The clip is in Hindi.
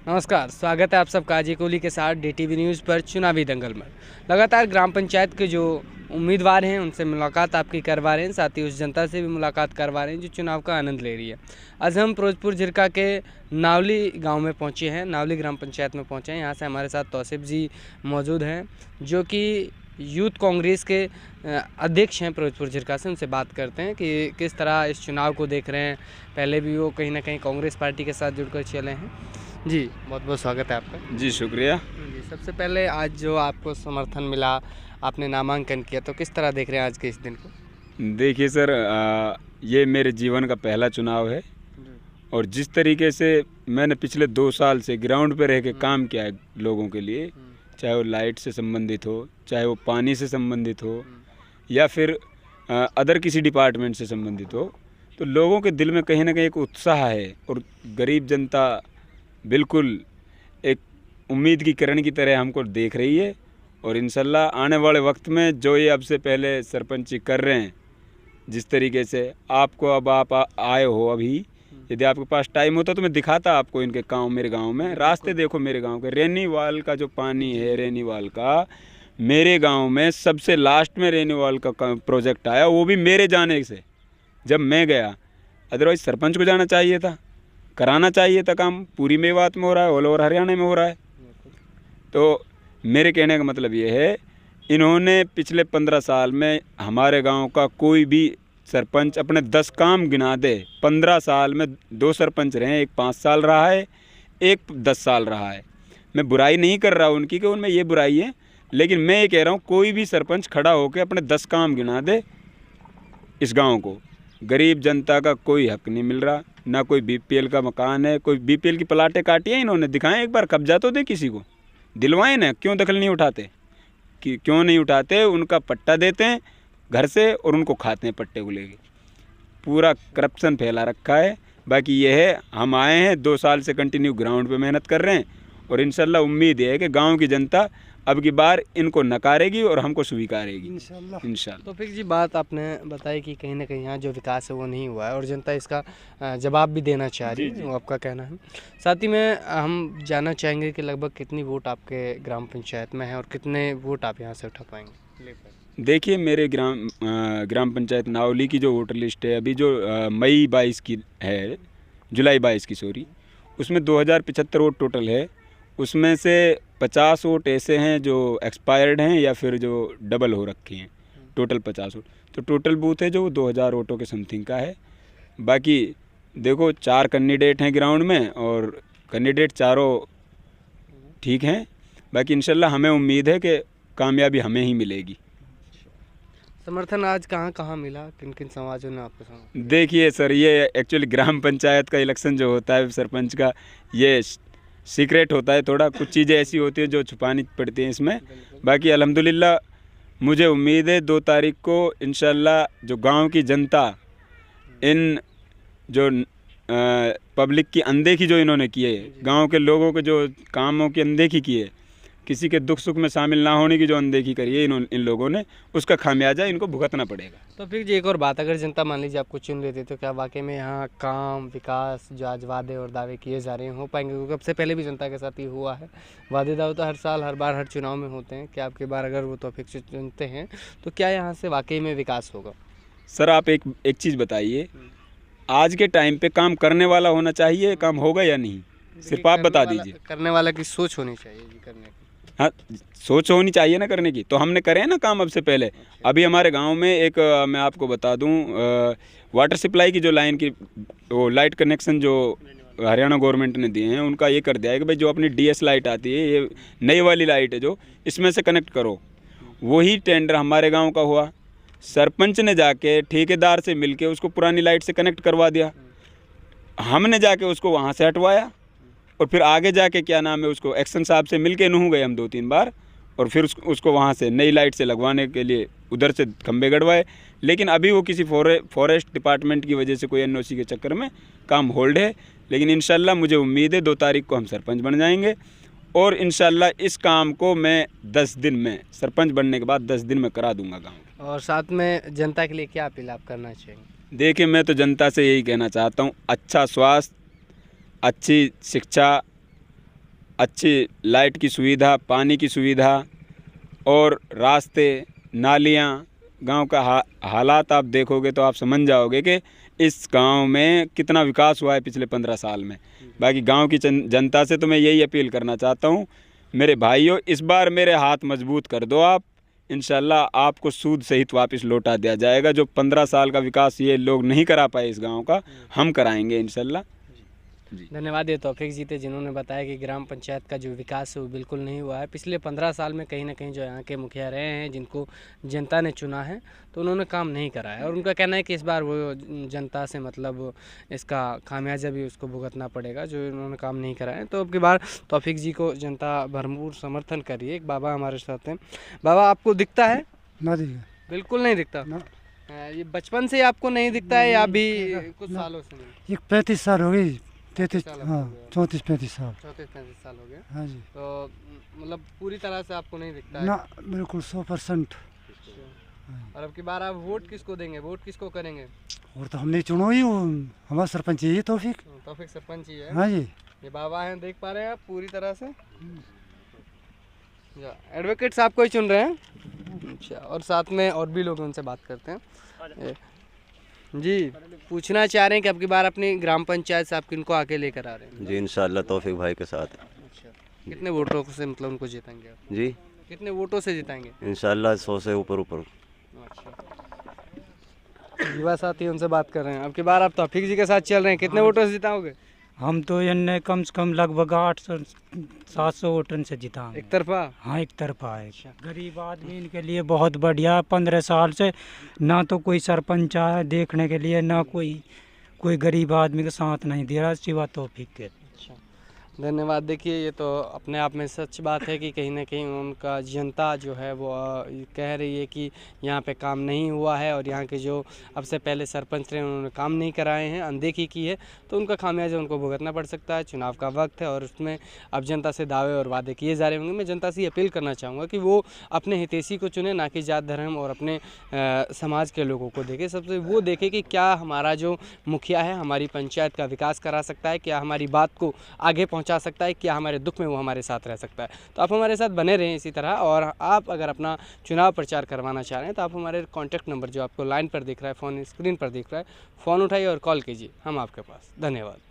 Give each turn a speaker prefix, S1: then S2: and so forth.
S1: नमस्कार, स्वागत है आप सबका अजय कोहली के साथ डीटीवी न्यूज़ पर चुनावी दंगल में। लगातार ग्राम पंचायत के जो उम्मीदवार हैं उनसे मुलाकात आपकी करवा रहे हैं, साथ ही उस जनता से भी मुलाकात करवा रहे हैं जो चुनाव का आनंद ले रही है। आज हम फिरोजपुर झिरका के नावली गांव में पहुंचे हैं, नावली ग्राम पंचायत में पहुंचे हैं। यहाँ से हमारे साथ तौसीफ जी मौजूद हैं जो कि यूथ कांग्रेस के अध्यक्ष हैं फिरोजपुर झिरका से। उनसे बात करते हैं कि किस तरह इस चुनाव को देख रहे हैं। पहले भी वो कहीं ना कहीं कांग्रेस पार्टी के साथ जुड़कर चले हैं। जी, बहुत बहुत स्वागत है आपका।
S2: जी शुक्रिया।
S1: जी, सबसे पहले आज जो आपको समर्थन मिला, आपने नामांकन किया, तो किस तरह देख रहे हैं आज के इस दिन को?
S2: देखिए सर, ये मेरे जीवन का पहला चुनाव है और जिस तरीके से मैंने पिछले 2 साल से ग्राउंड पे रह के काम किया है लोगों के लिए, चाहे वो लाइट से संबंधित हो, चाहे वो पानी से संबंधित हो या फिर अदर किसी डिपार्टमेंट से संबंधित हो, तो लोगों के दिल में कहीं ना कहीं एक उत्साह है और गरीब जनता बिल्कुल एक उम्मीद की किरण की तरह हमको देख रही है। और इंशाल्लाह आने वाले वक्त में जो ये अब से पहले सरपंची कर रहे हैं, जिस तरीके से आपको अब आप आए हो, अभी यदि आपके पास टाइम होता तो मैं दिखाता आपको इनके गांव, मेरे गांव में रास्ते देखो। मेरे गांव के रेनीवाल का जो पानी है, रेनीवाल का मेरे गांव में सबसे लास्ट में रेनीवाल का प्रोजेक्ट आया, वो भी मेरे जाने से, जब मैं गया। अदरवाइज सरपंच को जाना चाहिए था, कराना चाहिए था काम। पूरी मेवात में हो रहा है, ऑल ओवर हरियाणा में हो रहा है। तो मेरे कहने का मतलब ये है, इन्होंने पिछले 15 साल में हमारे गांव का कोई भी सरपंच अपने 10 काम गिना दे। 15 साल में 2 सरपंच रहे हैं, एक 5 साल रहा है, एक 10 साल रहा है। मैं बुराई नहीं कर रहा उनकी कि उनमें ये बुराई है, लेकिन मैं ये कह रहा हूँ कोई भी सरपंच खड़ा होकर अपने 10 काम गिना दे इस गाँव को। गरीब जनता का कोई हक नहीं मिल रहा, ना कोई बीपीएल का मकान है। कोई बीपीएल की प्लाटें काटी हैं इन्होंने, दिखाएं एक बार, कब्जा तो दे किसी को, दिलवाएं ना। क्यों दखल नहीं उठाते, कि क्यों नहीं उठाते? उनका पट्टा देते हैं घर से और उनको खाते हैं पट्टे को लेके। पूरा करप्शन फैला रखा है। बाकी ये है, हम आए हैं 2 साल से कंटिन्यू ग्राउंड पे मेहनत कर रहे हैं और इंशाल्लाह उम्मीद है कि गाँव की जनता अब की बार इनको नकारेगी और हमको स्वीकारेगी इंशाल्लाह।
S1: तो फिर जी, बात आपने बताई कि कहीं ना कहीं यहाँ जो विकास है वो नहीं हुआ है और जनता इसका जवाब भी देना चाह रही है, वो आपका कहना है। साथ ही में हम जानना चाहेंगे कि लगभग कितनी वोट आपके ग्राम पंचायत में है और कितने वोट आप यहाँ से उठा पाएंगे?
S2: देखिए, मेरे ग्राम पंचायत नावली की जो वोटर लिस्ट है अभी, जो मई 22 की है, जुलाई 22 की सॉरी, उसमें 2075 वोट टोटल है। उसमें से 50 वोट ऐसे हैं जो एक्सपायर्ड हैं या फिर जो डबल हो रखे हैं, टोटल 50 वोट। तो टोटल बूथ है जो 2000 वोटों के समथिंग का है। बाकी देखो, 4 कैंडिडेट हैं ग्राउंड में और कैंडिडेट चारों ठीक हैं। बाकी इंशाल्लाह हमें उम्मीद है कि कामयाबी हमें ही मिलेगी।
S1: समर्थन आज कहाँ मिला, किन किन समाजों ने आपको समर्थन?
S2: देखिए सर, ये एक्चुअली ग्राम पंचायत का इलेक्शन जो होता है सरपंच का, ये सीक्रेट होता है थोड़ा। कुछ चीज़ें ऐसी होती है जो छुपानी पड़ती हैं इसमें। बाकी अल्हम्दुलिल्लाह मुझे उम्मीद है 2 तारीख को इंशाल्लाह जो गांव की जनता, इन जो पब्लिक की अनदेखी जो इन्होंने की है, गांव के लोगों के जो कामों की अनदेखी की है, किसी के दुख सुख में शामिल ना होने की जो अनदेखी करी है इन लोगों ने, उसका खामियाजा इनको भुगतना पड़ेगा।
S1: तो फिर जी, एक और बात, अगर जनता मान लीजिए आपको चुन लेती तो क्या वाकई में यहाँ काम, विकास जो आज वादे और दावे किए जा रहे हैं हो पाएंगे? क्योंकि अब से पहले भी जनता के साथ ही हुआ है, वादे दावे तो हर साल, हर बार, हर चुनाव में होते हैं। क्या आपकी बार अगर वो तौफीक से चुनते हैं तो क्या यहाँ से वाकई में विकास होगा?
S2: सर, आप एक चीज़ बताइए, आज के टाइम पे काम करने वाला होना चाहिए, काम होगा या नहीं, सिर्फ आप बता दीजिए।
S1: करने वाला की सोच होनी चाहिए जी, करने की।
S2: हाँ, सोच होनी चाहिए ना करने की। तो हमने करे हैं ना काम अब से पहले। अभी हमारे गांव में एक मैं आपको बता दूं, वाटर सप्लाई की जो लाइन की, वो लाइट कनेक्शन जो हरियाणा गवर्नमेंट ने दिए हैं, उनका ये कर दिया है कि भाई जो अपनी डीएस लाइट आती है, ये नई वाली लाइट है जो, इसमें से कनेक्ट करो। वही टेंडर हमारे गाँव का हुआ, सरपंच ने जाके ठेकेदार से मिलके उसको पुरानी लाइट से कनेक्ट करवा दिया। हमने जाके उसको वहाँ से हटवाया और फिर आगे जाके क्या नाम है, उसको एक्शन साहब से मिलके नूह गए हम 2-3 बार, और फिर उसको वहाँ से नई लाइट से लगवाने के लिए उधर से खंबे गड़वाए। लेकिन अभी वो किसी फॉरेस्ट डिपार्टमेंट की वजह से, कोई एनओसी के चक्कर में काम होल्ड है। लेकिन इंशाल्लाह मुझे उम्मीद है 2 तारीख को हम सरपंच बन जाएंगे और इंशाल्लाह इस काम को मैं 10 दिन में, सरपंच बनने के बाद 10 दिन में करा दूंगा गाँव।
S1: और साथ में जनता के लिए क्या अपील आप करना चाहेंगे?
S2: देखिए, मैं तो जनता से यही कहना चाहता हूँ, अच्छा स्वास्थ्य, अच्छी शिक्षा अच्छी लाइट की सुविधा, पानी की सुविधा और रास्ते, नालियाँ, गांव का हालात आप देखोगे तो आप समझ जाओगे कि इस गांव में कितना विकास हुआ है पिछले 15 साल में। बाकी गांव की जनता से तो मैं यही अपील करना चाहता हूं, मेरे भाइयों, इस बार मेरे हाथ मजबूत कर दो आप, इंशाल्लाह आपको सूद सहित वापस लौटा दिया जाएगा। जो 15 साल का विकास ये लोग नहीं करा पाए इस गांव का, हम कराएंगे इंशाल्लाह।
S1: धन्यवाद ये तौफीक जी थे जिन्होंने बताया कि ग्राम पंचायत का जो विकास है वो बिल्कुल नहीं हुआ है। पिछले 15 साल में कहीं ना कहीं जो यहाँ के मुखिया रहे हैं, जिनको जनता ने चुना है, तो उन्होंने काम नहीं करा है। और उनका कहना है कि इस बार वो जनता से मतलब इसका खामियाजा भी उसको भुगतना पड़ेगा, जो उन्होंने काम नहीं करा है। तो अब की बार तौफीक जी को जनता भरपूर समर्थन करिए। एक बाबा हमारे साथ हैं। बाबा, आपको दिखता है?
S3: ना दिखा,
S1: बिल्कुल नहीं दिखता। ये बचपन से आपको नहीं दिखता है या अभी कुछ सालों से नहीं?
S3: ये 35 साल हो गई, 33,
S1: साल
S3: हाँ,
S1: हो गया।
S3: 34-35 साल।
S1: 34-35 साल हो गए।
S3: हाँ जी,
S1: तो मतलब पूरी तरह से आपको नहीं दिखता है?
S3: ना बिल्कुल 100%।
S1: और अब की बार आप वोट किसको देंगे, वोट किसको करेंगे?
S3: और तो हमने चुनो ही, वो हमारा सरपंच यही है तौफीक।
S1: तौफीक सरपंच ही है।
S3: हाँ जी,
S1: ये बाबा हैं, देख पा रहे हैं आप पूरी तरह से। एडवोकेट साहब को ही चुन रहे हैं। अच्छा, और साथ में और भी लोग हैं, उनसे बात करते हैं। जी, पूछना चाह रहे हैं कि अब की बार अपनी ग्राम पंचायत से आप किनको आके लेकर आ रहे हैं?
S4: जी इंशाल्लाह तौफीक भाई के साथ।
S1: अच्छा, कितने वोटों से मतलब उनको जिताएंगे आप?
S4: जी
S1: कितने वोटों से जिताएंगे?
S4: इंशाल्लाह 100 से ऊपर।
S1: अच्छा, युवा साथी उनसे बात कर रहे हैं। अब की बार आप तौफीक जी के साथ चल रहे हैं, कितने वोटों से जिताओगे?
S5: हम तो इन्हें कम से कम लगभग 800-700 वोटन से जिता।
S1: एक तरफा?
S5: हाँ, एक तरफा है। गरीब आदमी इनके लिए बहुत बढ़िया। 15 साल से ना तो कोई सरपंच आया देखने के लिए, ना कोई गरीब आदमी का साथ नहीं दे रहा सिवा तौफीक के।
S1: अच्छा, धन्यवाद। देखिए, ये तो अपने आप में सच बात है कि कहीं ना कहीं उनका जनता जो है वो कह रही है कि यहाँ पे काम नहीं हुआ है, और यहाँ के जो अब से पहले सरपंच रहे उन्होंने काम नहीं कराए हैं, अनदेखी की है, तो उनका खामियाजा उनको भुगतना पड़ सकता है। चुनाव का वक्त है और उसमें अब जनता से दावे और वादे किए जा रहे होंगे। मैं जनता से अपील करना चाहूँगा कि वो अपने हितैषी को चुने, ना कि जात धर्म और अपने समाज के लोगों को देखे। सबसे वो देखे कि क्या हमारा जो मुखिया है हमारी पंचायत का विकास करा सकता है, क्या हमारी बात को आगे पहुंचा सकता है, क्या हमारे दुख में वो हमारे साथ रह सकता है। तो आप हमारे साथ बने रहें इसी तरह। और आप अगर अपना चुनाव प्रचार करवाना चाह रहे हैं तो आप हमारे कॉन्टैक्ट नंबर जो आपको लाइन पर दिख रहा है, फ़ोन स्क्रीन पर दिख रहा है, फ़ोन उठाइए और कॉल कीजिए, हम आपके पास। धन्यवाद।